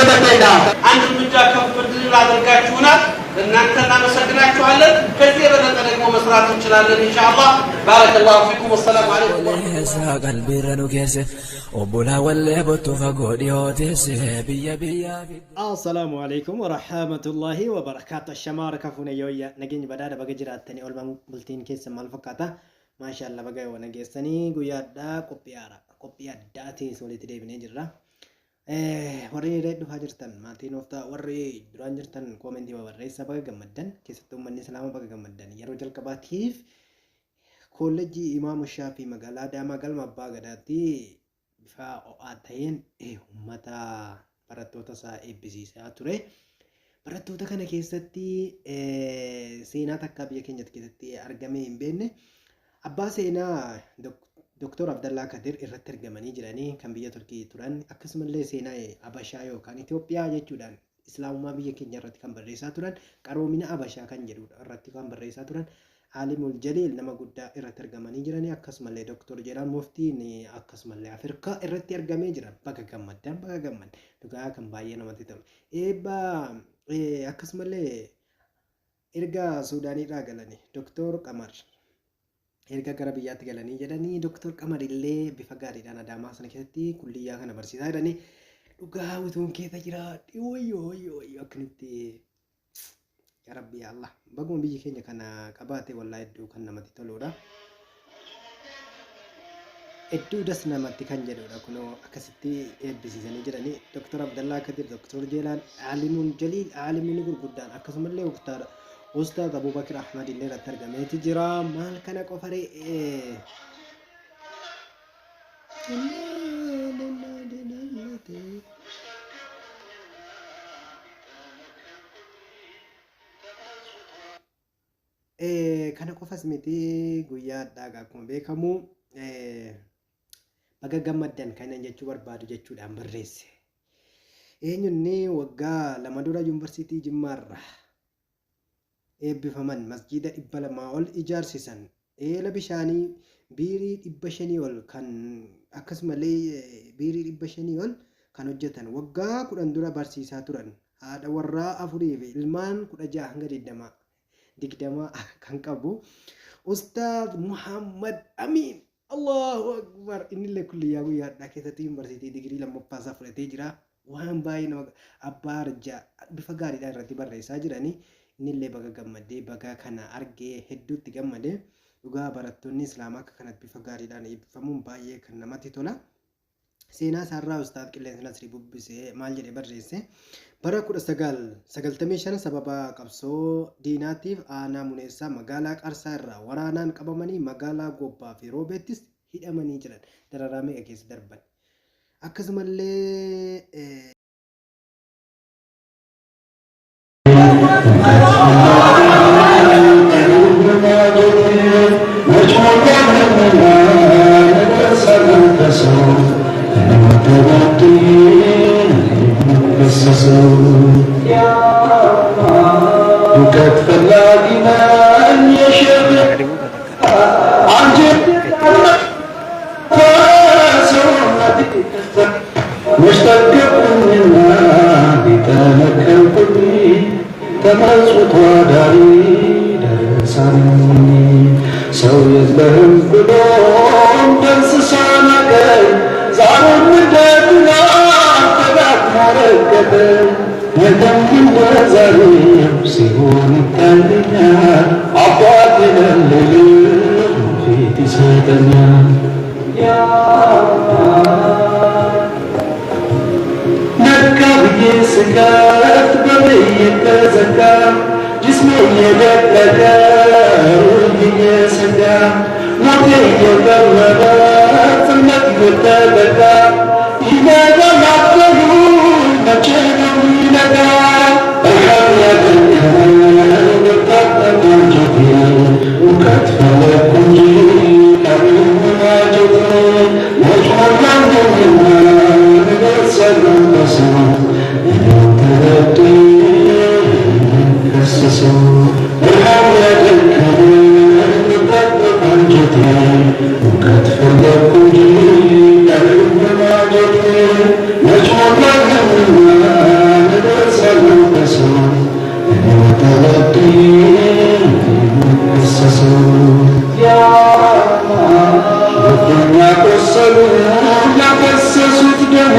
በተና አንድ ምንጫ ከፍል አድርጋችሁና እናንተና መሰግናችኋለን ከዚህ የበለጠ ደግሞ መስራት እንችላለን ኢንሻአላህ ባረከላሁ ፊኩም ወሰላሙ አለይኩም ወለሳ ቀልቢ ረኑ ከሰ ኦቦላ ወለበቱ ፈጎዲዮቴስ ቢያ السلام عليكم ورحمة الله وبركاته الشمار كفونا يويا نجين بدأ بقجرات تاني أول بلتين كيس مال فكاتا ما شاء الله بقى ونجستني قويا دا كوبيا داتي سولي تدي بنجرا warri reedu hajirtan maatiin oftaa warri duraan jirtan koomentii barreessaa baga gammaddan keessattuu uummanni islaamaa baga gammaddan yeroo jalqabaatiif kolleejjii Imaamu Shaafii magaalaa Adaamaa galma abbaa gadaatti bifa ho'aa ta'een uummata barattoota isaa eebbisiisaa ture. Barattoota kana keessatti seenaa takka biyya keenyatti keessatti argamee hin beekne abbaa seenaa Dr. Abdallaa Kadir irratti argamanii jiranii kan biyya Turkii turan akkasumallee seenaa Habashaa yookaan Itoophiyaa jechuudhaan islaamummaa biyya keenya irratti kan barreessaa turan qaroomina Habashaa kan jedhu irratti kan barreessaa turan Alimul Jaliil nama guddaa irratti argamanii jiranii akkasumallee Dr. Jeelaan Muftiin akkasumallee Afrikaa irratti argamee jiran baga gammaddan dhugaa kan baay'ee namatti tolu eebba akkasumallee erga Suudaaniidhaa galanii Dr. Qamar erga gara biyyaatti galanii jedhanii Dr. Qamar illee bifa gaariidhaan Adaamaa sana keessatti kulliyyaa kana barsiisaa jedhanii dhugaa utuun keessa jira dhiwayyo akkanitti yaa Rabbi yaa Allah baguma biyyi keenya kana qabaate wallaahi hedduu kan namatti toludha. Hedduu das namatti kan jedhudha kunoo akkasitti eebbisiisanii jedhanii Dr. Abdallaa Kadir Dr. Jeelaan Alimul Jaliil aalimiin gurguddaan akkasumallee uktaadha. Ustaz Abu Bakr Ahmad illee irratti argameeti jira maal kana qofare kana qofas miti guyyaa addaa akkuma beekamu baga gammaddan kana jechuu barbaadu jechuudhaan barreesse eenyunni waggaa 2 dura yuunivarsiitii Jimmaarra eebbifaman masjiida 200 ol ijaarsisan eela bishaanii biirii 500 ol kan akkasumallee biirii 500 ol kan hojjetan waggaa 10 dura barsiisaa turan haadha warraa 4 fi ilmaan 16 hanga 20 kan qabu Ustaz Muhammad Amin Allahu Akbar innillee kulliyyaa guyyaadhaa keessatti yuunivarsiitii digirii lammaffaasaa fudhatee jira waan baay'ee nama abbaa arjaa bifa gaariidhaan irratti barreessaa jiranii innillee baga gammadee baga kana argee hedduutti gammadee dhugaa barattoonni islaamaa akka kanatti bifa gaariidhaan eebbifamuun baay'ee kan namatti tola. Seenaa isaarraa Ustaaz Qilleensa Nasrii bubbisee maal jedhee barreesse bara 1995 sababa qabsoo diinaatiif aanaa Muneessaa magaalaa Qarsaa irraa waraanaan qabamanii magaalaa Gobbaa fi Roobeettis hidhamanii jiran dararaa meeqa keessa darban akkasumallee ሰው የለህም ብሎም ደንስሳ ነገር ዛሬም እንደገና ተዳክሞ ረገጠ ነገም እንደዛሬው ሲሆን ይታየኛል አባት የሌለው ፊት ይሰጠኛል ነጋ ብዬ ስጋት በበየቀ ዘጋ ጅስሜ እየደቀቀ እየሰጋ ሞቴ እየቀረበ ጽነት እየተጠቃ ይነጋል አትበሉ መቼ ነው ይነጋ እርሃብ ያደከመኝ ወጣት አንጀቴ እውቀት ፈለግኩ እንጂ ለመዋጀቴ መጮኛለሁና ነገር ሰላም በሰው ተረዴ ከሰሰው እርሃብ ያደከመኝ ወጣት አንጀቴ እውቀት ፈለግኩ እንጂ ለመዋጀቴ መጮኛለሁና ቆሰሉ ያፈሰሱት ደሜ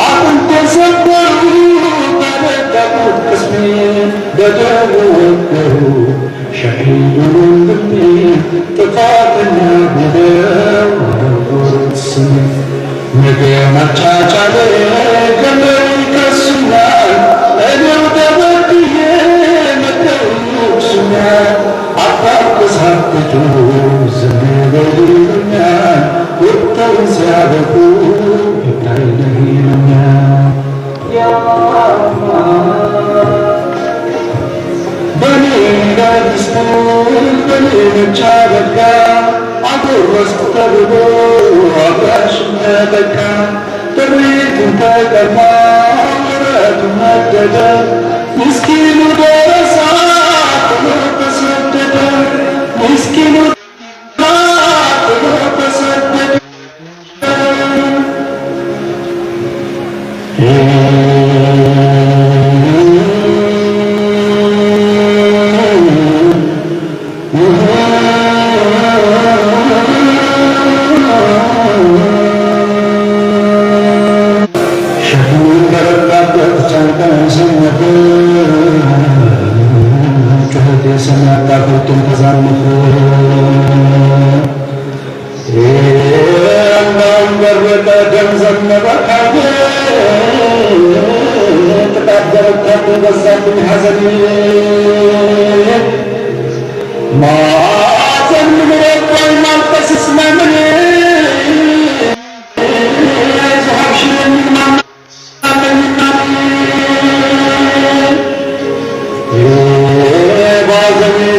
አጥንቴ ሰበሩ ተነጠቁት ቅስሜን በደሙ ወገሩ ሸሂዱን ወንድሜ ጥፋተኛ ብለው ወረወሩት ስሜን ነገ መቻቻሌ ገመድ ይከሱኛል እኔው ተበድዬ መተው ይወቅሱኛል አታንቀሳቅሱ ዝም በሉ ይሉኛል ወጥተው ሲያበቁ ይታይ ነህ ይሉኛል በኔ እንዳትስቱን በኔ ብቻ በቃ አጎረስኩ ተብሎ አብራሽን ተጠቃ ጥሪቱን ተቀማ ምሕረቱን መደደ ምስኪኑ ደረሳ ጥሎ ተሰደደ ምስኪኑ ጥሎ ተሰደደ ሰማያታቱን ተዛመፈ እንዳውም በረቀ ደም ዘነበ ካለ ጥቃት በረታብኝ በዛብኝ ሐዘን ማዘን ምን ረባኝ ማልቀስስ ማምን አይዞህ አብሽር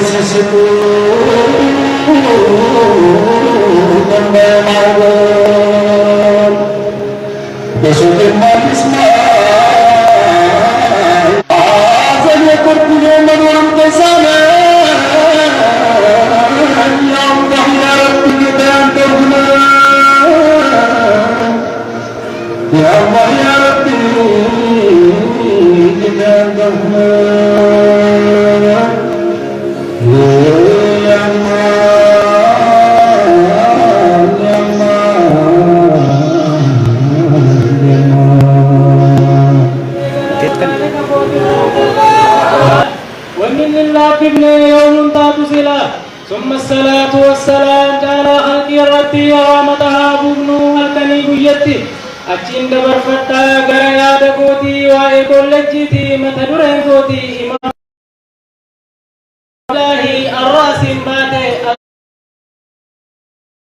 ሲስቁ በሱቅ የማልስማ ሐዘን የኮርኩሎ መኖርም ተሳነ ያአላህ ያረቢ ጌታዬ አንተ ያአላህ ያረቢ ጌታዬ አንተ ومن الله ابن يوم تاتصلا ثم الصلاة والسلام على خلق الرتي ورحمتها ابن الكني بيتي أجين دبر فتا غريا دكوتي وإيكول لجيتي متدرين كوتي إمام الله الراسم باته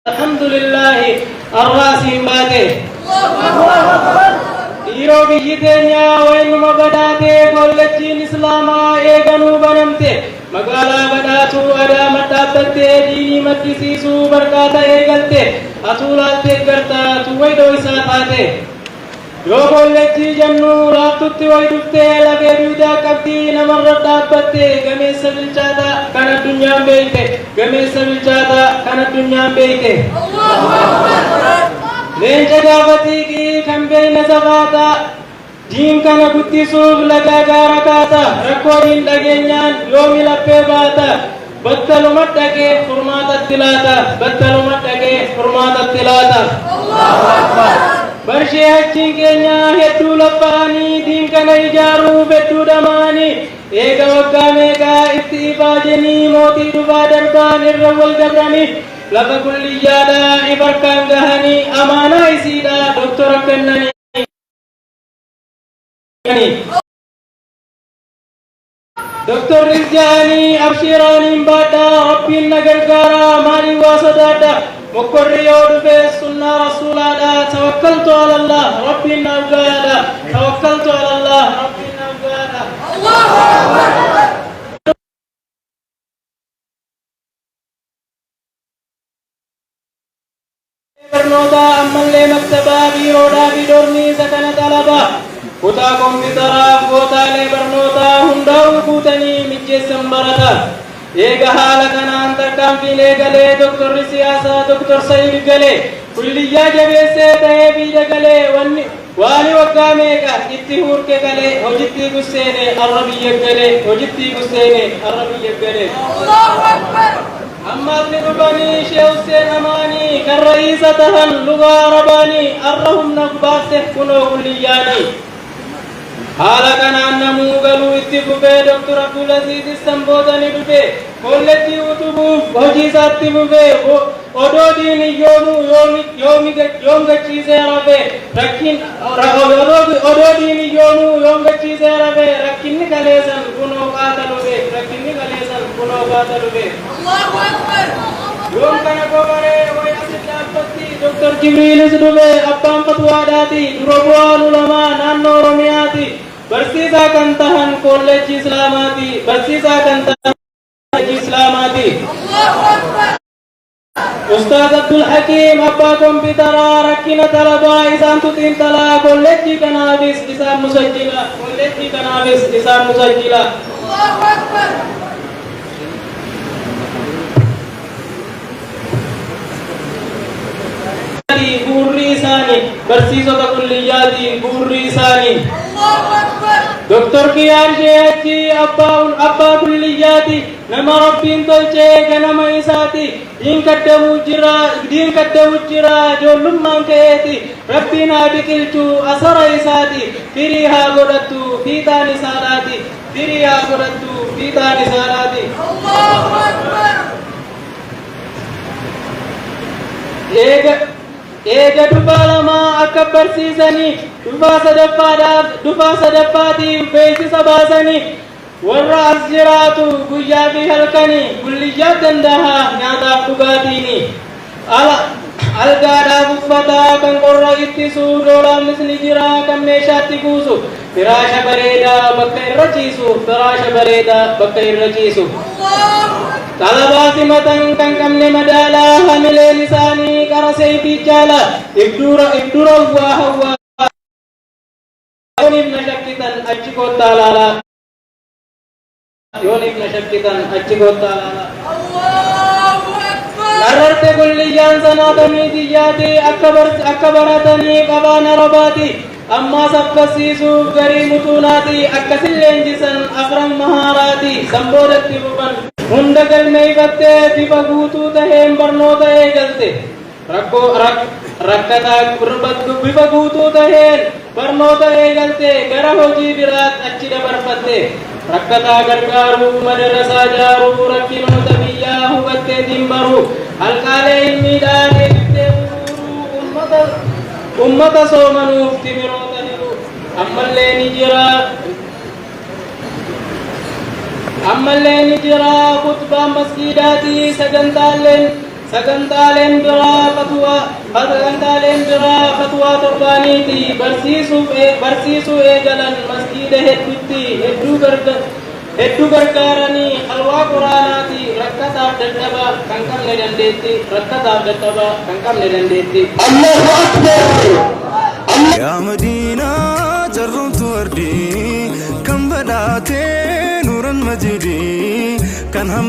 الحمد لله الراسم باته Dhiiroo biyyi teenya waynuma badhaatee kolleejjiin islaamaa eeganuu banamte magaalaa badhaatu adaama dhaabbattee diinii maddisiisuu barkaata eegalte atuu laaltee gartaa tu waydoo isaa taate yoo kolleejjii jennu laaftutti wayduftee lafee duudaa qabdii namarra dhaabbatte gameessa bilchaata kan addunyaan beeyte gameessa bilchaata kan addunyaan beeyte leenca gaafatiki kan beeyna safaata diin kana guddisuuf lagaa gaara kaata rakkoo diin dhageenyaan yoomi laphee baata battaluma dhaqee furmaatatti laata battaluma dhaqee furmaatatti laata barshee achiin keenya hedduu lapha'anii diin kana ijaaruuf hedduu dhamaanii eega waggaa meeqaa itti ifaajanii mootii dhufaa darbaan irra wal dabranii lafa kulliyyaadha ibarkaan gahanii amaanaa isiidha doktora kennanii doktorri jaanii abshiraaniin baadha rabbiin na gargaara maalii waa sodaadha mokkorri yoo dhufe sunnaa rasuulaadha tawakkaltu alallah rabbiin naaf gahaadha tawakkaltu alallah rabbiin naaf gahaadha barnoota ammallee maktabaa biiroodhaa fi dormii isa kana talaba kutaa kompiitaraa gootaalee barnootaa hundaa'uu guutanii mijjeessan barata eega haala kanaan tarkaanfiin eegalee doktorri siyaasaa doktor Sayyid galee kulliyyaa jabeessee ta'ee biyya galee waan waggaa meeqa itti hurke galee hojitti gusseene arra biyya galee hojitti gusseene arra biyya galee Allahu Akbar ammaas ni dhufanii Sheekh Hussein Amaanii kan رئيستها اللغة رباني أرهم نقباسه كنو كلياني حالا كان أنمو قالوا اتفوفي دكتور عبد العزيز السنبوتاني بفي كولتي وطبوف وجيسات تبفي ودو ديني يوم غچيزي رفي ركين ودو ديني يوم غچيزي رفي ركين نكاليسن كنو قاتلو بي ركين نكاليسن كنو قاتلو بي الله أكبر يوم كان كوباري ويأسد أبتي دكتور جبريل سدوبي أبام فتواداتي دربوان علماء نانو رمياتي برسيسا كنتهن كولج إسلاماتي برسيسا كنتهن كولج إسلاماتي الله أكبر أستاذ عبد الحكيم أبا كمبيوترا ركينا طلبا إسام تطين طلا كولج كنابس إسام مسجلة كولج كنابس إسام مسجلة الله أكبر بوري ثاني برسيسو كلياتي بوري ثاني الله أكبر دكتور كيان شيخي أبا كلياتي نما ربين تلچه كنما إساتي دين كدو جرا جولم من كيتي ربنا بكلچو أسر إساتي فريها قدتو فيتاني ساراتي فريها قدتو فيتاني ساراتي الله أكبر Ega duba lama akka barsiisanii duba sadaffaatiif beeksisa baasanii warra as jiraatu guyyaa fi halkanii gulliyyaa danda'a nyaataaf dhugaatiini algaadhaaf uffataa kan qorra ittisu doolaanis ni jira kan meeshaatti kuusu firaasha bareedaa bakka irra ciisu طلبات متن كان كمن مدالا حملين لساني كرسي في جالا ابدورا وهوا يونيب نشكتن أجيكو تالالا الله أكبر نررت كل جان سناتني دياتي أكبرتني قبان رباتي أما سبسيسو غري متوناتي أكسلين جسن أقرم مهاراتي سنبودت ببن hundakal mai batte bifa guutuu taheen barnoota eegalte rakkata gurbaddu bifa guutuu taheen barnoota eegalte gara hojii biraatti achi dabarfatte rakkataa gargaaruu madarasaa jaaruu rakkinoota biyyaa hubattee dimbaruu halkaalee ilmiidhaan eegdee ummata soomanuuf timiroota hiru ammallee ni jira khutbaa masgiidaati sagantaaleen biraa fatwaa torbaaniiti barsiisuu eegalan masgiida hedduu gargaaranii halwaa quraanaati rakkataaf dadhabaa kan qabne dandeetti Allahu Akbar يا مدينة جرمت وردي كم بدأت نور المجدي كان هم